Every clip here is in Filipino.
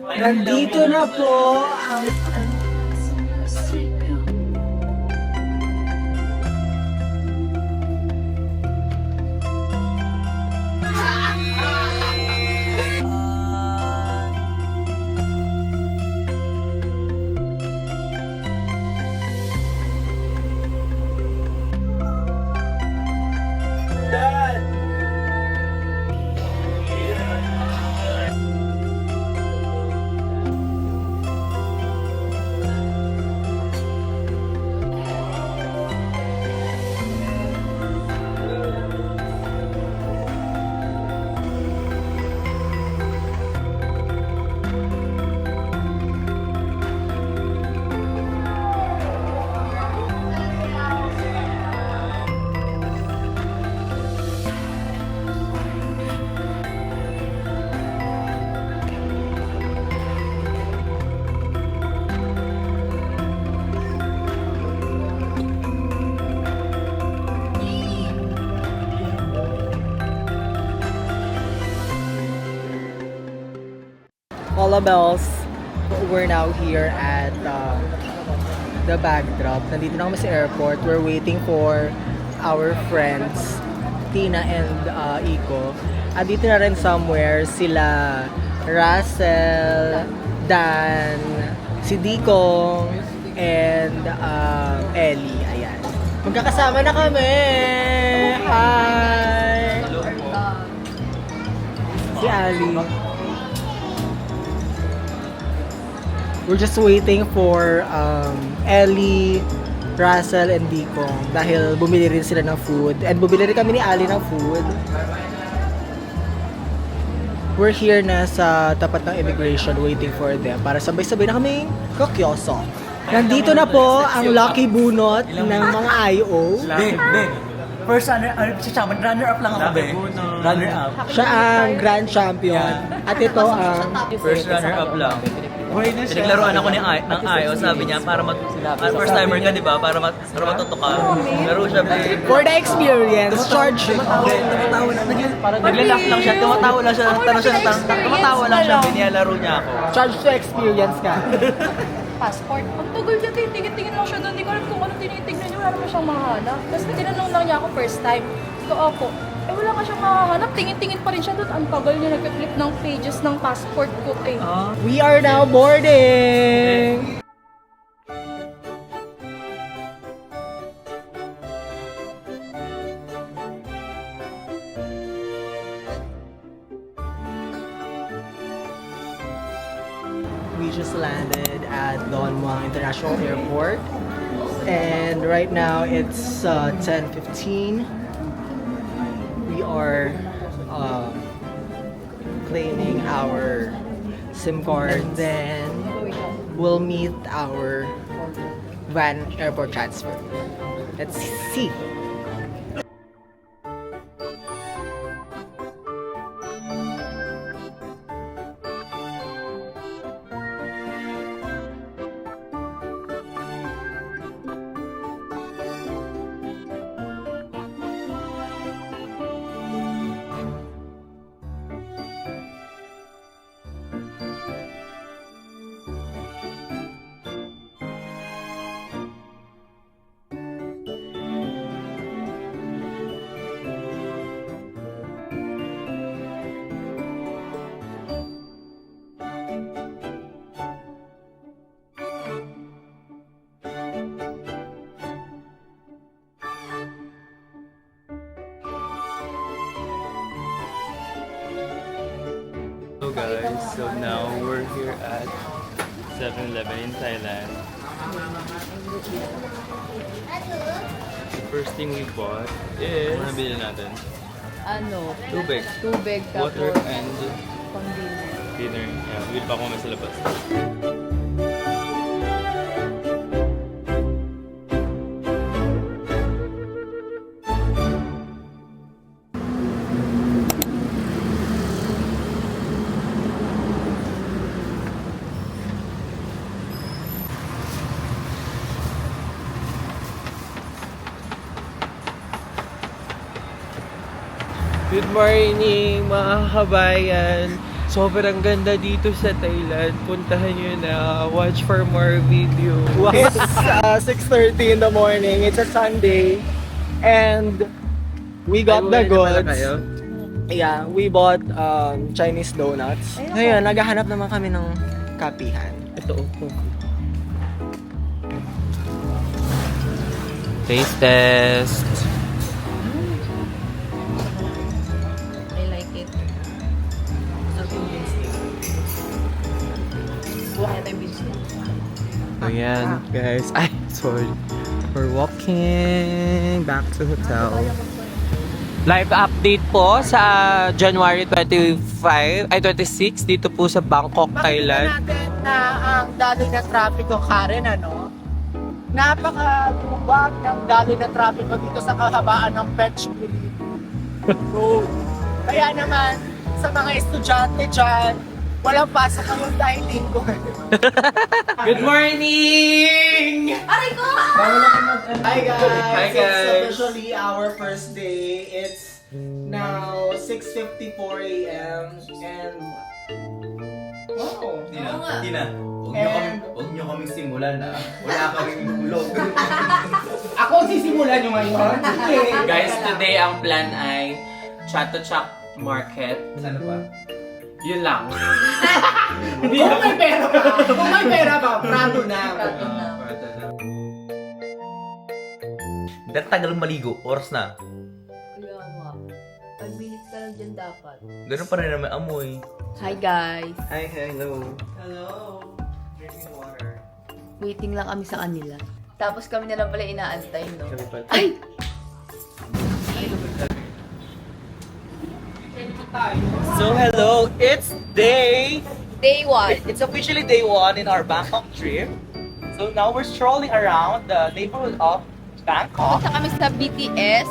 Nandito na po ang Paula Bells. We're now here at the backdrop. Nandito na kami sa airport. We're waiting for our friends, Tina and Iko. At dito na rin somewhere sila Russell, Dan, si Dikong, and Ellie. Ayan. Magkakasama na kami! Hi! Si Ali. We're just waiting for Ellie, Russell, and Dikong dahil bumili rin sila ng food. And bumili rin kami ni Ali ng food. We're here na sa tapat ng immigration waiting for them para sabay-sabay na kaming kakyoso. Nandito na po ang lucky bunot ng mga IO. First runner-up lang ako, be. Runner-up. Siya ang grand champion. At ito ang First runner-up lang. Pinaglaruan ako ng IO, sabi niya, first timer ka, di ba? Para matuto ka. Laro siya, be. for the experience, charge. Naglalak lang siya, tumatawa lang siya, tumatawa lang siya, biniyalaro niya ako. Charge to experience ka. Passport. Ang tagal niya, tingin lang siya doon. Hindi ko alam kung anong tinitignan niya. Wala naman siyang mahanap. Tapos tinanong lang niya ako first time. So ako, wala ka siyang mahanap. Tingin-tingin pa rin siya doon. Ang tagal niya nag-flip ng pages ng passport ko eh. We are now boarding! We just landed at Don Muang International Airport and right now it's 10:15. We are claiming our SIM card, then we'll meet our van airport transfer. Let's see. So guys, so now we're here at 7-Eleven in Thailand. The first thing we bought is... Ano nabili natin? Ano? Tubig. Tubig tapos Water and pang dinner. dinner. Yeah, bibili pa ako mamaya sa labas. Good morning mga kabayan! Sobrang ganda dito sa Thailand. Puntahan nyo na. Watch for more video. It's 6:30 in the morning. It's a Sunday. And we got the goods. Yeah, we bought Chinese donuts. Ngayon, naghahanap naman kami ng kapihan. Ito. Taste test. I like it. Buhay tayo business. Ayan, guys. Ay, sorry. We're walking back to hotel. Live update po sa January 26 dito po sa Bangkok, Thailand. natin na ang daloy na trapiko, Karen, ano? Napaka-lubak ng daloy na trapiko dito sa kahabaan ng Petchbury Road. Kaya naman, sa mga estudyante dyan, walang pasok ngayong dahil linggo. Good morning! Aray ko! Hi guys! Hi, guys. It's officially our first day. It's now 6:54 a.m. and wow! Tina, huwag niyo kaming simulan na wala kaming tulog. Ako ang sisimulan nyo ngayon. Guys, today ang plan ay Chatuchak Market. Ano pa? Yun lang. Kung may pera pa, prado na. Dahil tagal maligo, oras na. Kaya nga. 5 minutes ka lang dyan dapat. Ganun pa rin naman amoy. Hi guys. Hi, hello. Hello. Drinking water. Waiting lang kami sa kanila. Tapos kami na lang pala inaantay, no? Ay! So hello, it's day Day 1. It's officially day 1 in our Bangkok trip. So now we're strolling around the neighborhood of Bangkok. Punta kami sa BTS.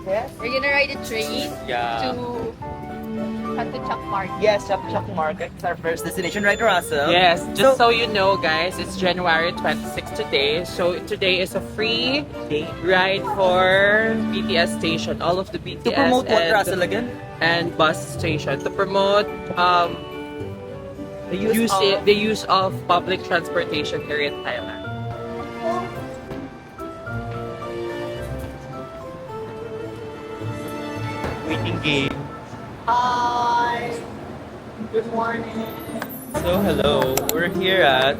Yes. We're gonna ride a train Yeah. to Chatuchak Market. Yes, Chatuchak Market is our first destination, right, Russell? Yes, just so you know guys, it's January 26 today. So today is a free ride for BTS station. All of the BTS To promote what, and, Russell, again? and bus station. To promote The the use of public transportation here in Thailand. waiting game. Hi. Good morning. So hello, we're here at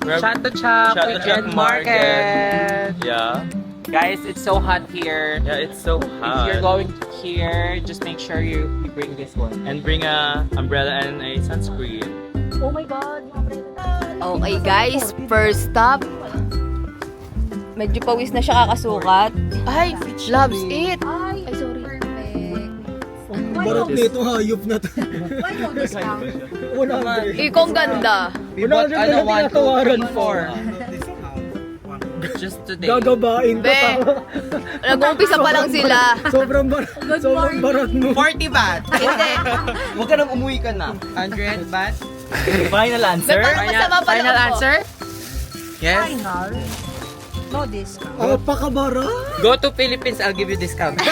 Chatuchak Chatuchak Weekend Market. Yeah, Guys, it's so hot here. yeah, it's so If hot. you're going here, just make sure you bring this one. And bring a umbrella and a sunscreen. Oh my God! Okay guys, first stop. Medyo pawis na siya kakasukat. Ay, loves it! Ay, sorry. Barat nito, hayop na to. Ikaw ang ganda. Wala na tinatawaran for. Just today. Gagabain ka Be, nag-uumpisa pa lang sila. Sobrang barat mo. 40 baht. Hindi. Huwag ka nang umuwi ka na. 100 baht. Final answer? Be, parang masama pa Final lang ako. answer? Yes. Apakabara. Go to Philippines, I'll give you discount.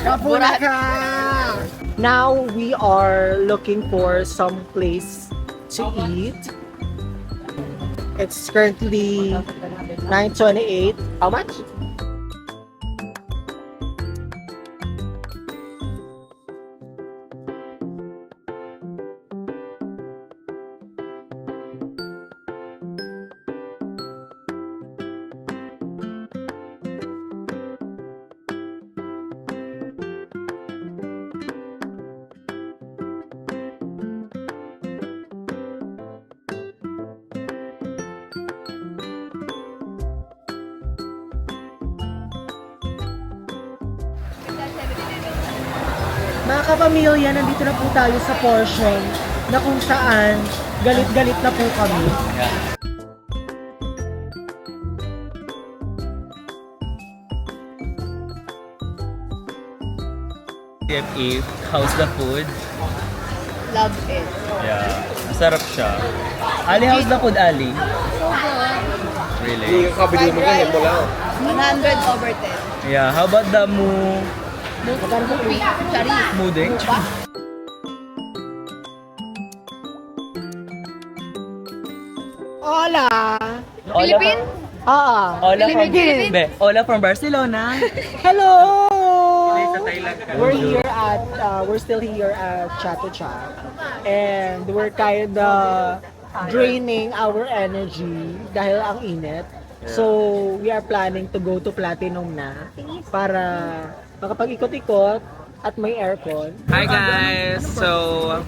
Kapura ka! Now we are looking for some place to eat. It's currently 9:28. How much? Mga kapamilya, nandito na po tayo sa portion na kung saan galit-galit na po kami. CFE, how's the food? Love it. Yeah, masarap siya. Ali, how's the food, Ali? Really? 100 over 10. Yeah, how about the mu... Mupi. Charis. Muding? Hola! Philippine? Ah, Ola from, Philippine. Be, Ola from Barcelona. hello! Sa Thailand ka. We're still here at Chato Chat. And we're kinda draining our energy dahil ang init. So, we are planning to go to Platinum na para makapag-ikot-ikot at may aircon. Hi guys! So,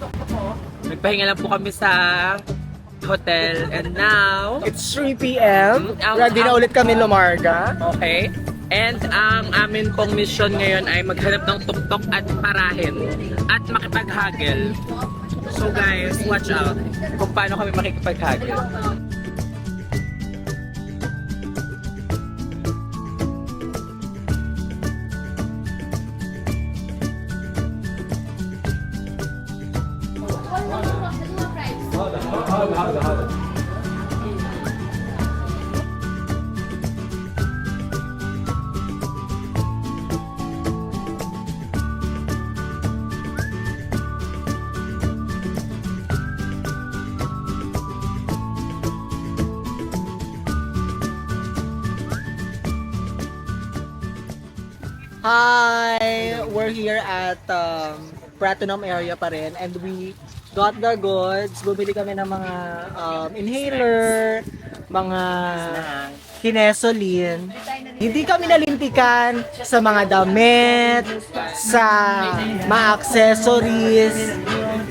nagpahinga lang po kami sa hotel and now, It's 3 p.m. Ready na ulit kami lumarga. okay. And ang amin pong mission ngayon ay maghanap ng tuktok at parahin at makipaghagel. So guys, watch out kung paano kami makikipaghagel. Hi! We're here at Platinum area pa rin and we got the goods. Bumili kami ng mga inhaler, mga kinesolin. Hindi kami nalintikan sa mga damit, sa mga accessories.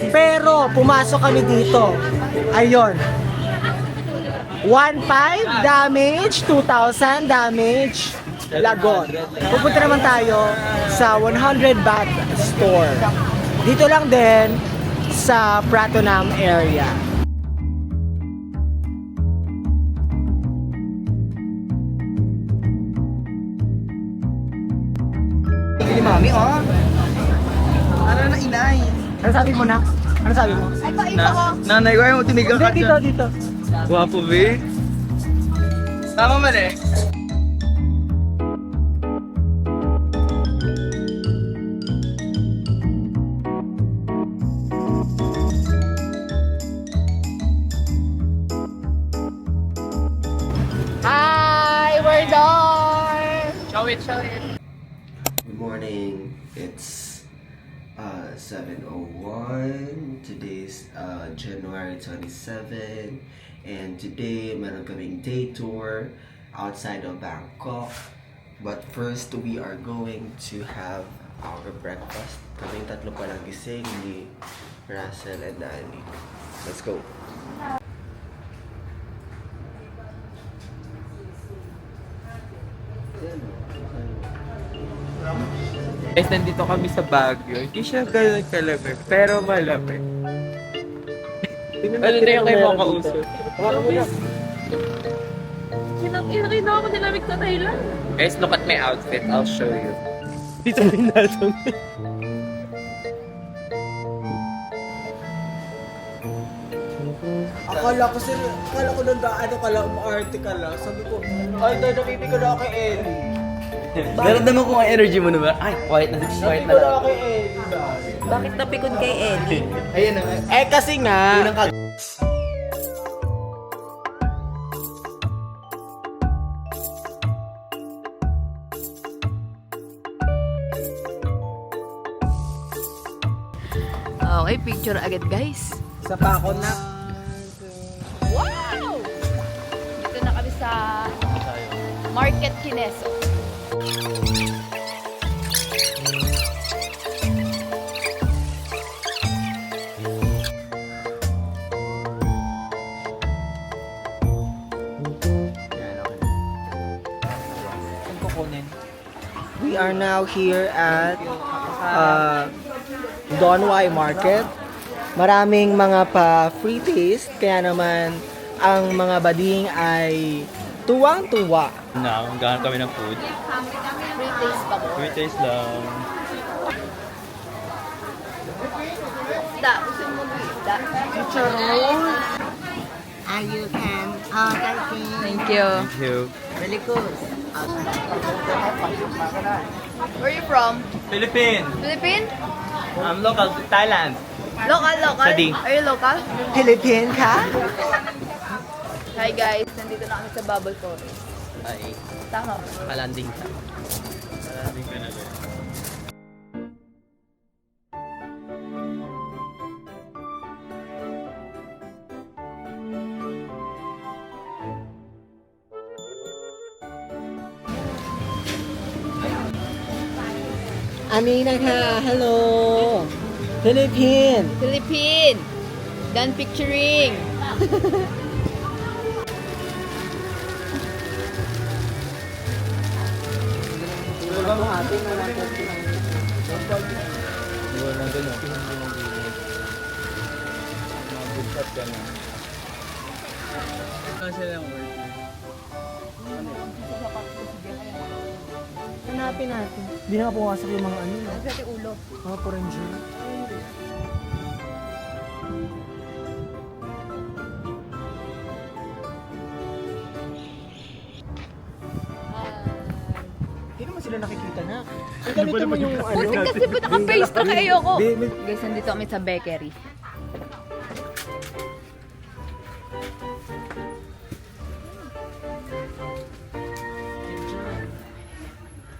Pero pumasok kami dito. Ayun. 1,500 damage, 2,000 damage. Lagon. Pupunta naman tayo sa 100 baht store. Dito lang din sa Platinum area. Ni Mami, oh. Ano na inay? Ano sabi mo, Nax? Ano sabi mo? Nanay ko, ayaw mo tumigang ka Dito, dito. Wapo, be. Tama man eh. Hi! We're done! Show it, show it. Good morning. It's 7:01. Today's January 27, and today meron kaming day tour outside of Bangkok. But first, we are going to have our breakfast. Kaming tatlo pa lang gising ni Russell and Ali. Let's go. Guys, nandito kami sa Baguio. Hindi siya ganun kalamig, pero malamig. Ano na yung kayo mga kausap? Kinakita ako nilamig sa Thailand. Guys, look at my outfit. I'll show you. Dito rin natin. Akala ko nang ano ka lang, arte ka lang. Sabi ko, ay, nakikinig ko na ako kay Ellie. Naramdaman ko ang energy mo naman. Ay, quiet na Nakikinig quiet ko na na lang. ako kay Ellie. Bakit napikon kay Ellie? Ayun na. Eh kasi nga, Okay, picture agad guys. sa pako na. Wow! Dito na kami sa Market Kineso. We are now here at Donwai Market. Maraming mga pa-free taste, kaya naman ang mga bading ay tuwang-tuwa. Na, magkakaroon kami ng food. Free taste pa mo. Free taste lang. Isda. Gusto mo mag-isda? You can. Thank you. Thank you. Really good. Where are you from? Philippine. Philippine? I'm local to Thailand. Local? Sadi. Are you local? Philippine ka? Hi guys, nandito na kami sa Bubble Forest. Ay, Tama. kalanding ka. Amina ka, hello! Philippine! Philippine! Done picturing! Hanapin natin. Hindi na pumasok yung mga ano. Pwede ulo. Mga foreigner. Hindi naman sila nakikita na. Gamitin mo yung ano. Buti kasi po naka-face na kayo ko. Di- di- Guys, nandito kami sa bakery.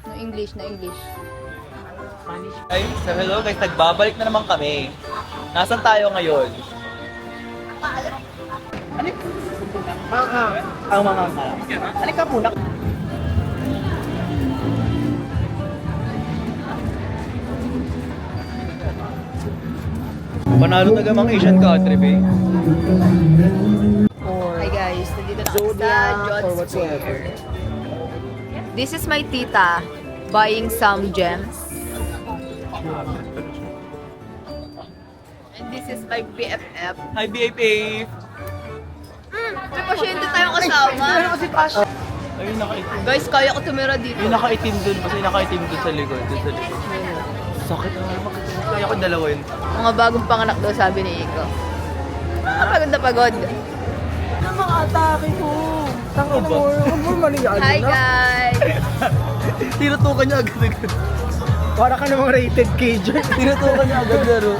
No English, no English. Ay, so hello guys, nagbabalik na naman kami. Nasaan tayo ngayon? Ang mga Halika muna. Panalo na gamang Asian country, be. Or Hi guys, nandito na kami sa Zodiac or John's whatsoever. Square. This is my tita buying some gems. And this is my BFF. Hi, BFA! May pasyente tayong kasama. Ayun, nakaitim. Guys, kaya ko tumira dito. Yung nakaitim dun, kasi nakaitim dun sa likod. Dun sa likod. Sakit naman. Kaya ko dalawa yun. Mga bagong panganak daw, sabi ni Iko. Pagod na pagod. Ano mga atake ko? Tanga mo. Huwag mo maliyan. Hi guys! Tinutukan niya agad-agad. Para ka namang rated K dyan. Tinutukan niya agad laro.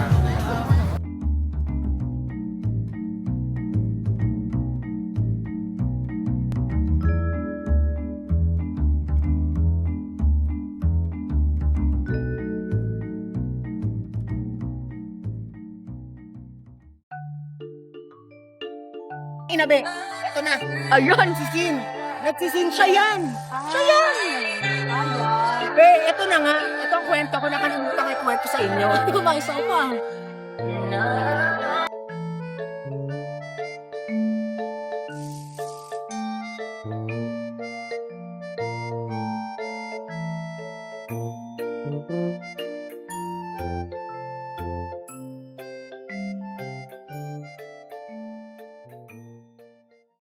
Inabe, ito na. Ayun! Sin. Nagsisin siya yan. Siya yan. Be, ito na nga. Ito ang kwento ko. Nakalimutan ko yung kwento sa inyo. Kumaisa ko pa.